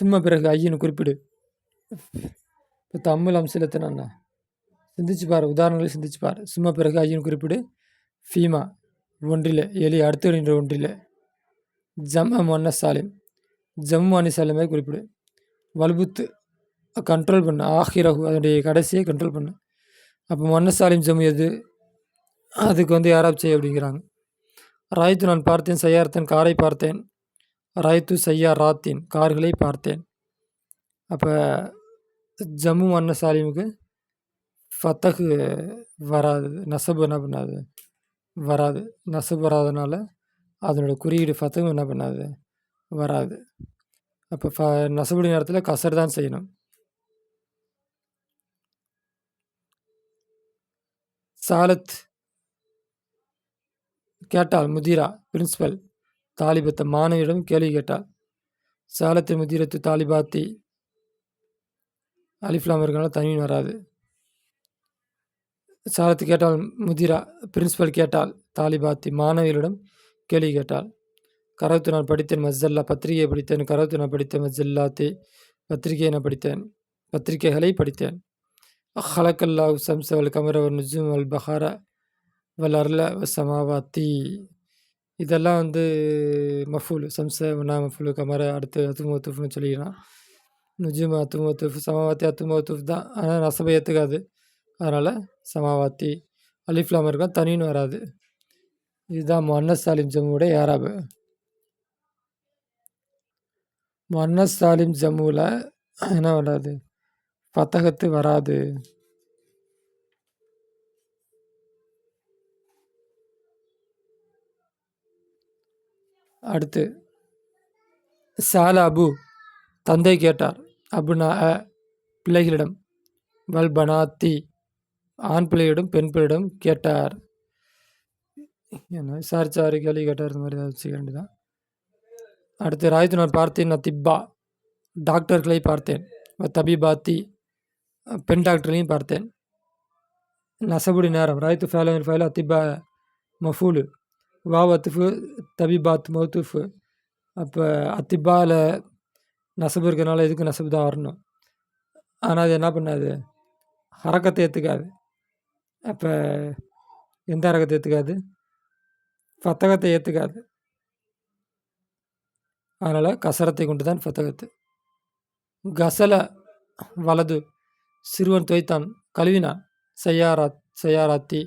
சும்மா பிறகு ஐயின்னு குறிப்பிடு. இப்போ தம்மில் அம்சலத்தினா சிந்திச்சு பார், உதாரணங்களை சிந்திச்சு பார். சும்மா பிறகு ஐயின்னு குறிப்பிடு. ஃபீமா ஒன்றில் எலி அடுத்து வருகின்ற ஒன்றில். ஜம்ம முன்ன சாலிம் ஜம்மு அணி சாலிமை குறிப்பிடு. வல்புத்து கண்ட்ரோல் பண்ணு. ஆஹிரகு அதனுடைய கடைசியை கண்ட்ரோல் பண்ணு. அப்போ முன்ன சாலிம் ஜம்மு எது? அதுக்கு வந்து யாராப் செய்ய அப்படிங்கிறாங்க. ராய்த்து நான் பார்த்தேன், செய்யார்த்தன் காரை பார்த்தேன். ராய்த்து செய்யா ராத்தின் கார்களை பார்த்தேன். அப்போ ஜம்மு முன்ன சாலிமுக்கு ஃபத்தகு வராது, நசபு என்ன பண்ணாது, வராது. நசபு வராதனால அதனோட குறியீடு ஃபத்தகு என்ன பண்ணாது, வராது. அப்போ நசபுடைய நேரத்தில் கசர் தான் செய்யணும். சாலத் கேட்டால் முதிரா பிரின்சிபல் தாலிபத்த மாணவியிடம் கேள்வி கேட்டால். சாலத்து முதிரத்து தாலிபாத்தி அலிஃப்லாம் இருக்கனால தனியும் வராது. சாலத்து கேட்டால் முதிரா பிரின்சிபல் கேட்டால் தாலிபாத்தி மாணவிகளிடம் கேள்வி கேட்டால். கரவுத்து நான் படித்தேன் மஸ்ஸல்லா பத்திரிகையை படித்தேன். கரவுத்து நான் படித்தேன் மஸ்ஸல்லாத்தி பத்திரிகையை நான் படித்தேன், பத்திரிகைகளை படித்தேன். ஹலக்கல்லாஹு சம்ச வல் கமர வல் நுஜும் வல் பஹார வல் அர்ல வ சமாவாத்தி. இதெல்லாம் வந்து மஃபூல். சம்ச ஒன்னா மஃபூல், கமர அடுத்து அத்துமோத்துஃப்னு சொல்லிக்கலாம். நுஜும் அத்துமோத்துஃப், சமாவாத்தி அத்துமோத்துஃப் தான். ஆனால் நசபை ஏற்றுக்காது, அதனால் சமாவாத்தி. அலிஃப்லாம் இருக்கும், தனின்னு வராது. இதுதான் முன்னஸ் சாலிம் ஜம்முடைய ஏராபு. முன்னஸ் சாலிம் ஜம்முவில் என்ன வராது, ஃபத்தகத்து வராது. அடுத்து சால அபு தந்தை கேட்டார். அபுனா பிள்ளைகளிடம், வல் பனாத்தி ஆண் பிள்ளையிடம் பெண் பிள்ளையிடம் கேட்டார். என்ன விசாரிச்சாரு, கேள்வி கேட்டார், இந்த மாதிரி ஏதாவது வச்சுக்க வேண்டியதான். அடுத்து ராய்த்து நான் பார்த்தேன் திப்பா டாக்டர்களை பார்த்தேன். தபிபாத்தி பெண் டாக்டர்களையும் பார்த்தேன். நசபுடி நேரம் ராய்த்து ஃபேலமின் ஃபைல அத்திபா மஃபூலு வாவ் அத்துஃபு தபிபாத் மௌத்துஃபு. அப்போ அத்திபாவில் நசபு இருக்கிறனால இதுக்கு நசபு தான் வரணும். ஆனால் அது என்ன பண்ணாது, ஹரக்கத்தை ஏற்றுக்காது. அப்போ எந்த ஹரக்கத்தை ஏற்றுக்காது, ஃபத்தகத்தை ஏற்றுக்காது. அதனால் கசரத்தை கொண்டு தான் ஃபத்தகத்து. கசல வலது சிறுவன் துவைத்தான், கழுவினான். செய்யாராத்தி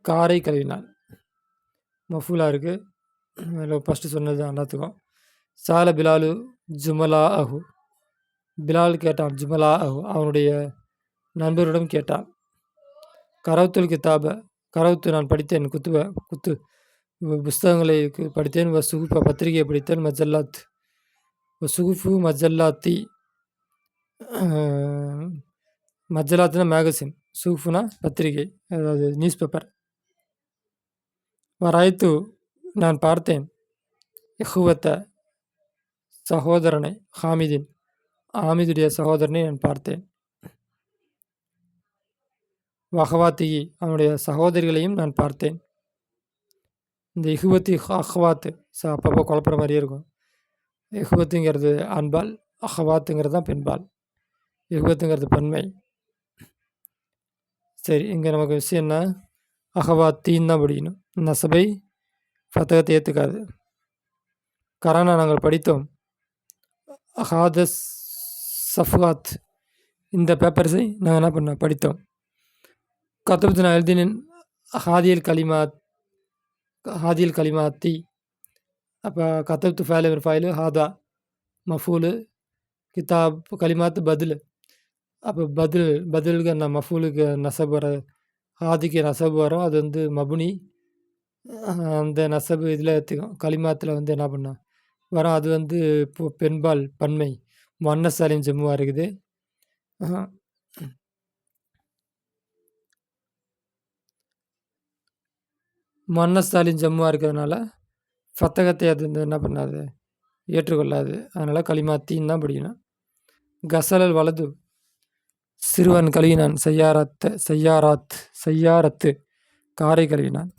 காரை கழுவினான். மஃபூலாக இருக்குது. ஃபஸ்ட்டு சொன்னது தான் எல்லாத்துக்கும். சால பிலாலு ஜுமலா அஹு பிலால் கேட்டான். ஜுமலா அஹு அவனுடைய நண்பரிடம் கேட்டான். கரவுத்துல் கித்தாப கரவுத்து நான் படித்தேன். குத்து புஸ்தகங்களை படித்தேன். சுகுஃப பத்திரிகையை படித்தேன். மஜல்லாத் சுகுஃபு மஜல்லாத்தி மஜல்லாத்துனா மேகசின், சுகுஃபுனா பத்திரிகை, அதாவது நியூஸ் பேப்பர். வராய்த்து நான் பார்த்தேன். இஹுவத்த சகோதரனை, ஹாமிதின் ஹாமிதுடைய சகோதரனை நான் பார்த்தேன். வஹவாத்திகி அவனுடைய சகோதரிகளையும் நான் பார்த்தேன். இந்த இஹுவத்தி அஹ்வாத்து அப்பப்போ குழப்புற மாதிரியே இருக்கும். இஹுவத்துங்கிறது ஆண்பால், அஹ்வாத்துங்கிறது தான் பெண்பால். இஹுவத்துங்கிறது பன்மை. சரி, இங்கே நமக்கு விஷயம் என்ன, அஹவாத்தின்னு தான் படிக்கணும். நசபை ஃபத்தகத்தை ஏற்றுக்காது. கரானா நாங்கள் படித்தோம். ஹாதஸ் சஃப்வாத் இந்த பேப்பர்ஸை நாங்கள் என்ன பண்ணோம், படித்தோம். கத்துபத்து நான் எழுதினேன். ஹாதியல் கலிமாத்தி. அப்போ கத்துபத்து ஃபைலு ஹாதா மஃபூலு, கிதாப் கலிமாத்து பதில். அப்போ பதிலுக்கு அந்த மஃபூலுக்கு நசபு வர, ஹாதிக்கு நசபு வரும். அது வந்து மபுனி. அந்த நசபு இதில் ஏற்றுக்கும். கலிமாத்தில் வந்து என்ன பண்ணோம் வரும். அது வந்து இப்போ பெண்பால் பன்மை. முன்னஸ் சாலிம் ஜம்முவாக இருக்குது. முன்னஸ் சாலிம் ஜம்முவாக இருக்கிறதுனால ஃபத்தகத்தை அது வந்து என்ன பண்ணாது, ஏற்றுக்கொள்ளாது. அதனால் கலிமாத்தின்னு தான் படிக்கணும். கசலல் வலது சிறுவன் கழுவினான். செய்யாரத்து காரை கழுவினான்.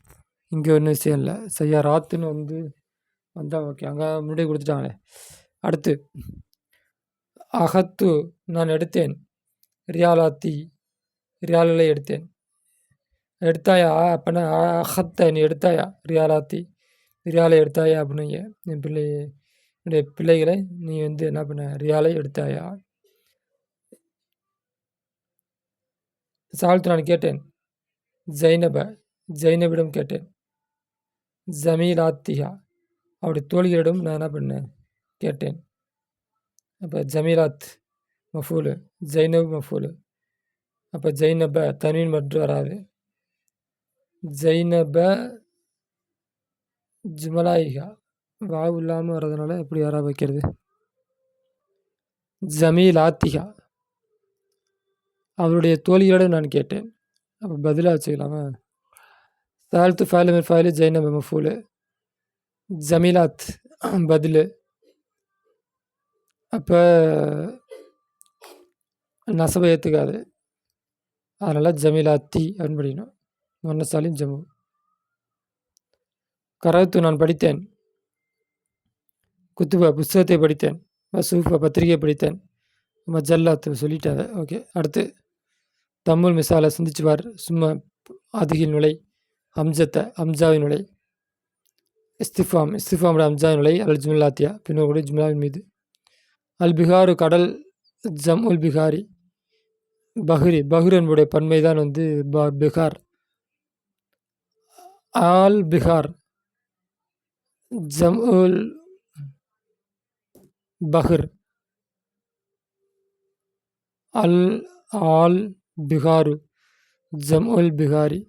இங்கே ஒன்றும் விஷயம் இல்லை. செய்யாராத்துன்னு வந்து வந்தால் ஓகே, அங்கே முன்னாடி கொடுத்துட்டாங்களே. அடுத்து அகத்து நான் எடுத்தேன். ரியாலாத்தி ரியால்களை எடுத்தேன். எடுத்தாயா அப்போனா அகத்த நீ எடுத்தாயா ரியாலாத்தி ரியாலை எடுத்தாயா அப்படின்னு என் என்னுடைய பிள்ளைகளை நீ வந்து என்ன பண்ண ரியாலை எடுத்தாயா. சால்த்து நான் கேட்டேன். ஜைனபிடம் கேட்டேன். ஜமீலாத்தியா அவருடைய தோழிகளிடம் நான் என்ன பண்ணேன் கேட்டேன். அப்போ ஜமீலாத் மஃபூலு, ஜைனப் மஃபூலு. அப்போ ஜைனப தன்வீன் மட்டும் வராது. ஜைனப ஜுமலாயிகா வாவு இல்லாமல் வர்றதுனால எப்படி யாரா வைக்கிறது. ஜமீலாத்திகா அவருடைய தோழிகளிடம் நான் கேட்டேன். அப்போ பதிலாக வச்சுக்கலாமா. சால்த்து ஃபைலு ஃபைலு ஜைனப மஃபூலு, ஜமீலாத் பதிலு. அப்போ நசபை ஏற்றுக்காது. அதனால் ஜமீலாத்தி அப்படின்னு படிக்கணும். முன்னசாலின் ஜம்மு. கரத்து நான் படித்தேன். குத்துபா புஸ்தகத்தை படித்தேன். வசூஃபா பத்திரிகை படித்தேன். மஜல்லாத்து சொல்லிட்டேன் அதை. ஓகே, அடுத்து தம்முல் மிசாலை சிந்திச்சுவார். சும்மா அதிகில் நுழை. ஹம்ஜாவின் நுழை. இஸ்திஃபாமோட ஹம்ஜாவின் நுழை. அல் ஜும்லாத்தியா பின்னோட ஜும்லாவின் மீது. அல் பிகாரு கடல். ஜம் உல் பிகாரி பஹ்ரு என்புடைய பன்மை தான் வந்து பிகார். ஆல் பிகார் ஜம் உல் பஹ்ர். ஆல் பிகாரு ஜம் உல் பிகாரி.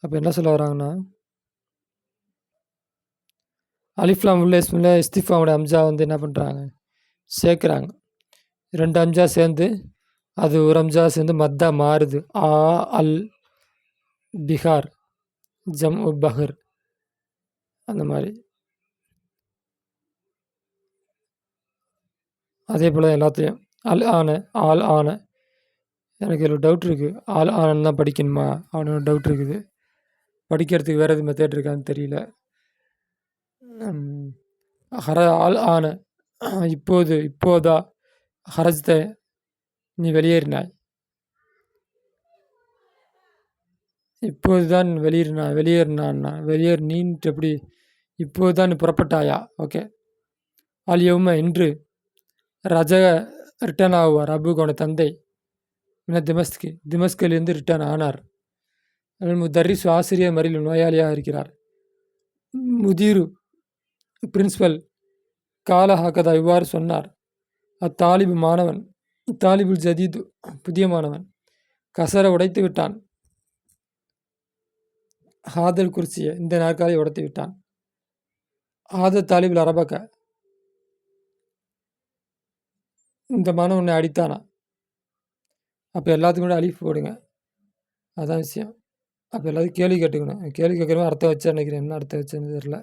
அப்போ என்ன சொல்ல வராங்கன்னா அலிஃப்லாம் உள்ள இஸ்மில் இஸ்திஃபாவோட அம்ஜா வந்து என்ன பண்ணுறாங்க சேர்க்குறாங்க. 2 அம்ஜா சேர்ந்து அது ஒரு அம்ஜா சேர்ந்து மத்தா மாறுது. அல் பிகார் ஜம் உ பஹர் அந்த மாதிரி. அதே போல் எல்லாத்தையும் ஆல் ஆன எனக்கு இதில் டவுட் இருக்குது. ஆல் ஆனன்னு தான் படிக்கணுமா அவனோட டவுட் இருக்குது. படிக்கிறதுக்கு வேறு எது மெத்தட் இருக்கான்னு தெரியல. ஆல் ஆன இப்போதா ஹரஜ்த நீ வெளியேறினாய். இப்போதுதான் வெளியேறு நீன்ட்டு எப்படி இப்போதுதான் புறப்பட்டாயா. ஓகே. ஆலியவும இன்று ரஜக ரிட்டர்ன் ஆகுவார். அபுகோன தந்தை திமஸ்கிலிருந்து ரிட்டர்ன் ஆனார். முதர்ரிஸ் ஆசிரியர் மறியல் நோயாளியாக இருக்கிறார். முதீரு பிரின்சிபல் கால ஹாக்கதா இவ்வாறு சொன்னார். அத்தாலிபு மாணவன். தாலிபுல் ஜதீது புதிய மாணவன். கசர உடைத்து விட்டான். ஹாதல் குர்சிய இந்த நாற்காலியை உடைத்து விட்டான். ஆத தாலிபுல் அரபக்க இந்த மாணவன் உன்னை அடித்தானா. அப்போ எல்லாத்துக்கும் கூட அலிஃப் போடுங்க. அதான் விஷயம். அப்போ எல்லாத்தையும் கேள்வி கேட்டுக்கணும். கேள்வி கேட்குறவங்க அர்த்தம் வச்சா நினைக்கிறேன். என்ன அர்த்தம் வச்சுன்னு தெரியல.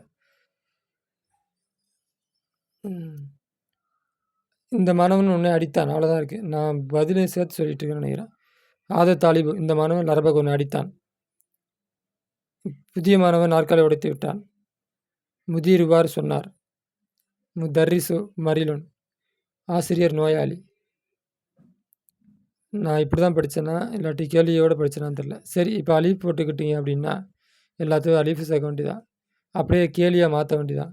இந்த மாணவன் உன்னை அடித்தான் அவ்வளோதான் இருக்குது. நான் பதிலை சேர்த்து சொல்லிட்டு இருக்கேன்னு நினைக்கிறேன். ஆத தாலிபு இந்த மாணவன் லரபக் ஒன்று அடித்தான். புதிய மாணவன் நாற்காலி உடைத்து விட்டான். முதீர் இவ்வாறு சொன்னார். முதர்ரிசு மரிலுன் ஆசிரியர் நோயாளி. நான் இப்படி தான் படித்தேன்னா இல்லாட்டி கேள்வியோடு படித்தேனான்னு தெரில. சரி, இப்போ அலீஃப் போட்டுக்கிட்டீங்க அப்படின்னா எல்லாத்துக்கும் அலீஃபு சேர்க்க வேண்டியதான். அப்படியே கேலியாக மாற்ற வேண்டியதான்.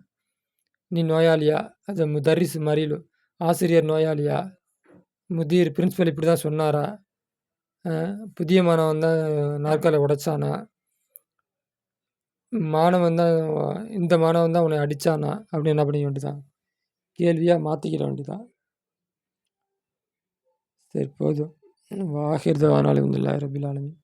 நீ நோயாளியா, அது முதர்ரிசு மரிலு ஆசிரியர் நோயாளியா, முதீர் பிரின்சிபல் இப்படி தான் சொன்னாரா, புதிய மாணவன் தான் நாற்காலியை உடைச்சானா, மாணவன் தான் இந்த மாணவன் தான் உன்னை அடித்தானா அப்படின்னு என்ன பண்ணிக்க வேண்டியதான். கேள்வியாக மாற்றிக்கிற வேண்டியதான். சரி, போதும். வாஹிர் தவானாலும் ரபில் ஆலமீன்.